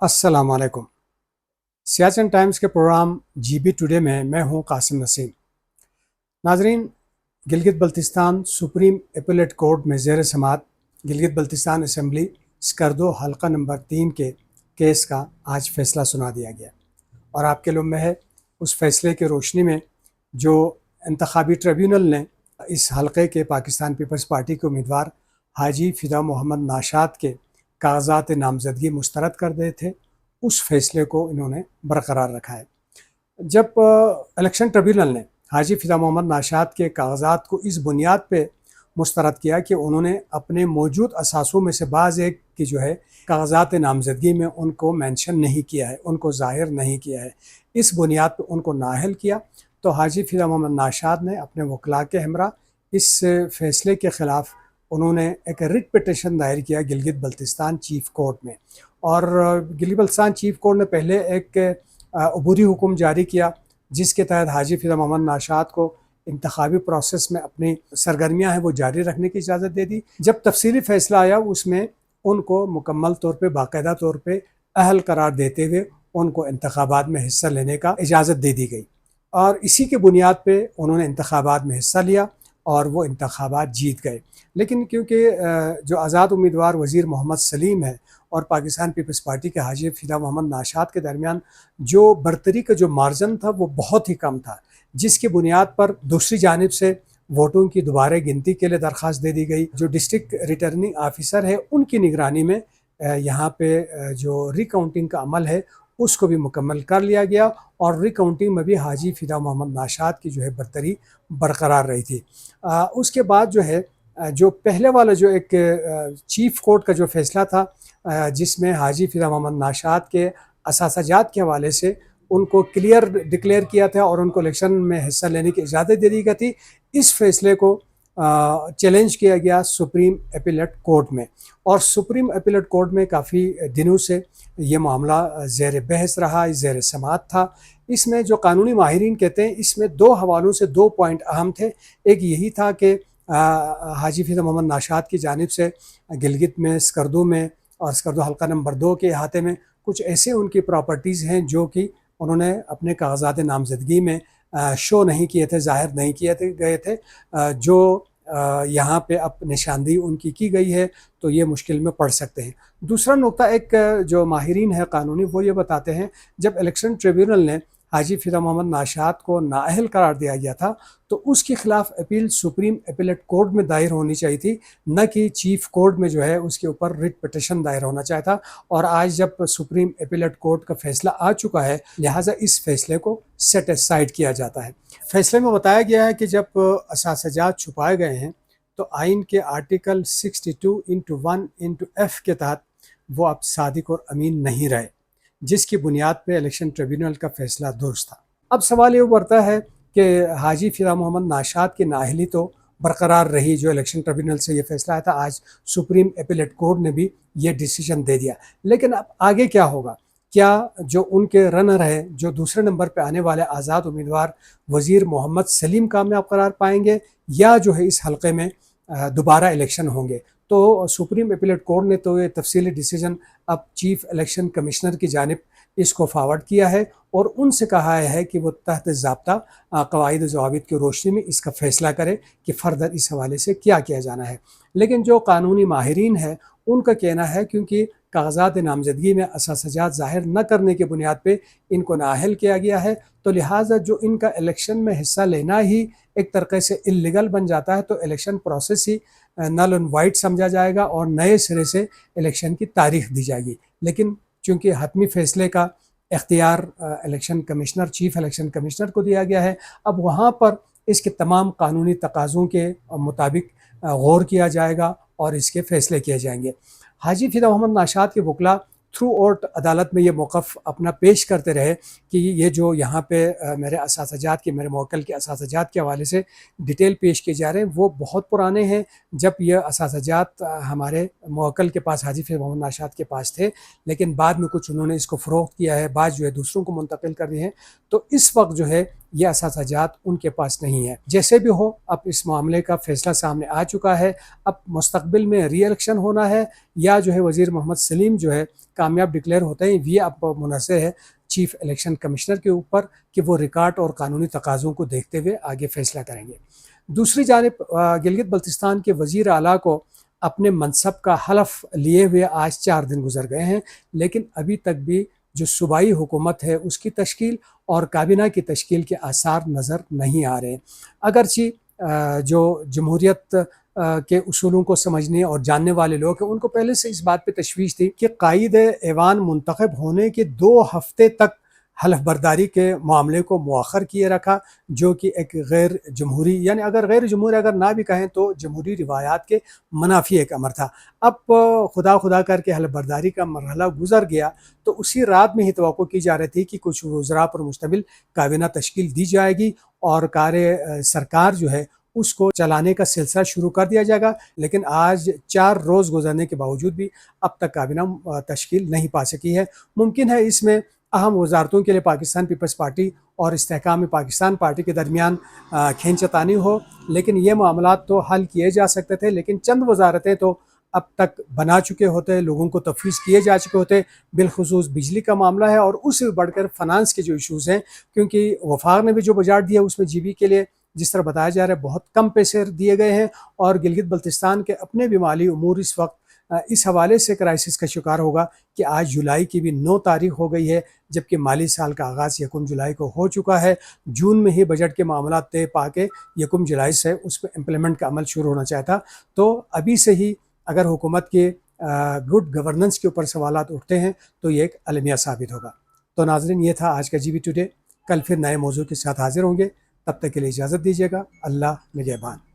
अस्सलाम वालेकुम। सियाचिन टाइम्स के प्रोग्राम जीबी टुडे में मैं हूं कासिम नसीम। नाजरीन, Gilgit Baltistan supreme appellate court में ज़ेर समात गिलगित बल्तिस्तान असम्बली स्कर्दो हल्का नंबर 3 के केस का आज फ़ैसला सुना दिया गया और आपके इल्म में है उस फ़ैसले की रोशनी में जो इंतखाबी ट्रिब्यूनल ने इस हल्के के पाकिस्तान पीपल्स पार्टी के उम्मीदवार हाजी फ़िदा मोहम्मद नाशाद के कागज़ात नामज़दगी मुस्तरद कर दिए थे, उस फ़ैसले को इन्होंने बरकरार रखा है। जब इलेक्शन ट्रिब्यूनल ने हाजी फ़िदा मोहम्मद नाशाद के कागज़ात को इस बुनियाद पे मुस्तरद किया कि उन्होंने अपने मौजूद असासों में से बाज़ एक की जो है कागज़ात नामज़दगी में उनको मेंशन नहीं किया है, उनको ज़ाहिर नहीं किया है, इस बुनियाद पर उनको नाअहल किया, तो हाजी फ़िदा मोहम्मद नाशाद ने अपने वकला के हमरा इस फ़ैसले के ख़िलाफ़ उन्होंने एक रिट पिटिशन दायर किया गिलगित बल्तिस्तान चीफ़ कोर्ट में। और गिलगित बल्तिस्तान चीफ़ कोर्ट ने पहले एक अबूरी हुक्म जारी किया जिसके तहत हाजी फ़िदा मोहम्मद नाशाद को इंतखाबी प्रोसेस में अपनी सरगर्मियाँ हैं वो जारी रखने की इजाज़त दे दी। जब तफसीली फ़ैसला आया उसमें उनको मुकम्मल तौर पे बाकायदा तौर पे अहल करार देते हुए उनको इंतखाबात में हिस्सा लेने का इजाज़त दे दी गई और इसी के बुनियाद पे उन्होंने इंतखाबात में हिस्सा लिया और वो इंतखाबात जीत गए। लेकिन क्योंकि जो आज़ाद उम्मीदवार वज़ीर मोहम्मद सलीम है और पाकिस्तान पीपल्स पार्टी के हाजी फ़िदा मोहम्मद नाशाद के दरमियान जो बरतरी का जो मार्जिन था वो बहुत ही कम था, जिसकी बुनियाद पर दूसरी जानिब से वोटों की दोबारा गिनती के लिए दरख्वास्त दे दी गई। जो डिस्ट्रिक्ट रिटर्निंग ऑफिसर है उनकी निगरानी में यहाँ पे जो रिकाउंटिंग का अमल है उसको भी मुकम्मल कर लिया गया और रिकाउंटिंग में भी हाजी फ़िदा मोहम्मद नाशाद की जो है बरतरी बरकरार रही थी। उसके बाद जो है जो पहले वाला जो एक चीफ़ कोर्ट का जो फ़ैसला था जिसमें हाजी फ़िदा मोहम्मद नाशाद के असासाजात के हवाले से उनको क्लियर डिक्लेयर किया था और उनको इलेक्शन में हिस्सा लेने की इजाज़त दे दी गई थी, इस फ़ैसले को चैलेंज किया गया सुप्रीम एपेलेट कोर्ट में और सुप्रीम एपेलेट कोर्ट में काफ़ी दिनों से ये मामला ज़ेर बहस रहा, ज़ेर समात था। इसमें जो कानूनी माहिरीन कहते हैं इसमें दो हवालों से दो पॉइंट अहम थे। एक यही था कि हाजी फ़िदा मोहम्मद नाशाद की जानिब से गिलगित में स्कर्दो में और स्कर्दो हल्का नंबर 2 के अहाते में कुछ ऐसे उनकी प्रॉपर्टीज़ हैं जो कि उन्होंने अपने कागज़ात नामज़दगी में शो नहीं किए थे, ज़ाहिर नहीं किए गए थे, जो यहाँ पे अब निशानदेही उनकी की गई है, तो ये मुश्किल में पड़ सकते हैं। दूसरा नुक्ता एक जो माहिरीन है कानूनी वो ये बताते हैं, जब इलेक्शन ट्रिब्यूनल ने हाजी फ़िदा मोहम्मद नाशाद को नाअहल करार दिया गया था तो उसके ख़िलाफ़ अपील सुप्रीम एपेलेट कोर्ट में दायर होनी चाहिए थी, न कि चीफ़ कोर्ट में जो है उसके ऊपर रिट पिटिशन दायर होना चाहिए था। और आज जब सुप्रीम एपेलेट कोर्ट का फ़ैसला आ चुका है, लिहाजा इस फ़ैसले को सेट असाइड किया जाता है। फ़ैसले में बताया गया है कि जब असासाजात छुपाए गए हैं तो आइन के आर्टिकल 62(1)(f) के तहत वो अब सादिक और अमीन नहीं रहे, जिसकी बुनियाद पे इलेक्शन ट्रिब्यूनल का फ़ैसला दुरुस्त था। अब सवाल ये उभरता है कि हाजी फ़िदा मोहम्मद नाशाद की नाअहली तो बरकरार रही, जो इलेक्शन ट्रिब्यूनल से ये फ़ैसला आया था, आज सुप्रीम एपेलेट कोर्ट ने भी ये डिसीजन दे दिया, लेकिन अब आगे क्या होगा? क्या जो उनके रनर है, जो दूसरे नंबर पे आने वाले आज़ाद उम्मीदवार वज़ीर मोहम्मद सलीम कामयाब करार पाएंगे या जो है इस हल्के में दोबारा इलेक्शन होंगे? तो सुप्रीम एपेलेट कोर्ट ने तो ये तफसीली डिसीजन अब चीफ़ इलेक्शन कमिश्नर की जानिब इसको फॉरवर्ड किया है और उनसे कहा है कि वो तहत ज़ाब्ता क़वाइद ज़वाबित की रोशनी में इसका फ़ैसला करे कि फ़र्दर इस हवाले से क्या किया जाना है। लेकिन जो कानूनी माहिरीन है उनका कहना है क्योंकि कागज़ात नामज़दगी में असासाजात ज़ाहिर न करने की बुनियाद पे इनको नाअहल किया गया है, तो लिहाजा जो इनका इलेक्शन में हिस्सा लेना ही एक तरीक़े से इल्लीगल बन जाता है, तो इलेक्शन प्रोसेस ही नल एंड वाइट समझा जाएगा और नए सिरे से इलेक्शन की तारीख दी जाएगी। लेकिन चूँकि हतमी फ़ैसले का इख्तियार election commissioner, chief election commissioner को दिया गया है, अब वहाँ पर इसके तमाम कानूनी तकाज़ों के मुताबिक गौर किया जाएगा और इसके फ़ैसले किए जाएंगे। हाजी फ़िदा मोहम्मद नाशाद के वकला थ्रू आउट अदालत में ये मौक़िफ़ अपना पेश करते रहे कि ये जो यहाँ पे मेरे असासाजात के, मेरे मुवक्किल के असासाजात के हवाले से डिटेल पेश किए जा रहे हैं वो बहुत पुराने हैं। जब ये असासाजात हमारे मुवक्किल के पास, हाजी फ़िदा मोहम्मद नाशाद के पास थे, लेकिन बाद में कुछ उन्होंने इसको फ़रोख्त किया है, बाद जो है दूसरों को मुंतकिल कर दिए हैं, तो इस वक्त जो है یہ اثاثاجات ان کے پاس نہیں ہے۔ جیسے بھی ہو، اب اس معاملے کا فیصلہ سامنے آ چکا ہے۔ اب مستقبل میں ری الیکشن ہونا ہے یا جو ہے وزیر محمد سلیم جو ہے کامیاب ڈکلیئر ہوتے ہیں، یہ اب منحصر ہے چیف الیکشن کمشنر کے اوپر کہ وہ ریکارڈ اور قانونی تقاضوں کو دیکھتے ہوئے آگے فیصلہ کریں گے۔ دوسری جانب گلگت بلتستان کے وزیر اعلیٰ کو اپنے منصب کا حلف لیے ہوئے آج 4 دن گزر گئے ہیں، لیکن ابھی تک بھی جو صوبائی حکومت ہے اس کی تشکیل اور کابینہ کی تشکیل کے آثار نظر نہیں آ رہے۔ اگرچہ جو جمہوریت کے اصولوں کو سمجھنے اور جاننے والے لوگ ہیں ان کو پہلے سے اس بات پہ تشویش تھی کہ قائد ایوان منتخب ہونے کے 2 ہفتے تک حلف برداری کے معاملے کو مؤخر کیے رکھا، جو کہ ایک غیر جمہوری، یعنی اگر غیر جمہوری اگر نہ بھی کہیں تو جمہوری روایات کے منافی ایک امر تھا۔ اب خدا کر کے حلف برداری کا مرحلہ گزر گیا تو اسی رات میں ہی توقع کی جا رہی تھی کہ کچھ وزراء پر مشتمل کابینہ تشکیل دی جائے گی اور کار سرکار جو ہے اس کو چلانے کا سلسلہ شروع کر دیا جائے گا، لیکن آج 4 روز گزرنے کے باوجود بھی اب تک کابینہ تشکیل نہیں پا سکی ہے۔ ممکن ہے اس میں اہم وزارتوں کے لیے پاکستان پیپلز پارٹی اور استحکام پاکستان پارٹی کے درمیان کھینچتانی ہو، لیکن یہ معاملات تو حل کیے جا سکتے تھے، لیکن چند وزارتیں تو اب تک بنا چکے ہوتے، لوگوں کو تفویض کیے جا چکے ہوتے، بالخصوص بجلی کا معاملہ ہے اور اس سے بڑھ کر فنانس کے جو ایشوز ہیں، کیونکہ وفاق نے بھی جو بجٹ دیا اس میں جی بی کے لیے جس طرح بتایا جا رہا ہے بہت کم پیسے دیے گئے ہیں، اور گلگت بلتستان کے اپنے بھی مالی امور اس وقت اس حوالے سے کرائسس کا شکار ہوگا کہ آج جولائی کی بھی 9 تاریخ ہو گئی ہے، جبکہ مالی سال کا آغاز 1 جولائی کو ہو چکا ہے۔ جون میں ہی بجٹ کے معاملات طے پا کے 1 جولائی سے اس پہ امپلیمنٹ کا عمل شروع ہونا چاہتا، تو ابھی سے ہی اگر حکومت کے گڈ گورننس کے اوپر سوالات اٹھتے ہیں تو یہ ایک المیہ ثابت ہوگا۔ تو ناظرین، یہ تھا آج کا جی بی ٹوڈے۔ کل پھر نئے موضوع کے ساتھ حاضر ہوں گے، تب تک کے لیے اجازت دیجیے گا۔ اللہ نگہبان۔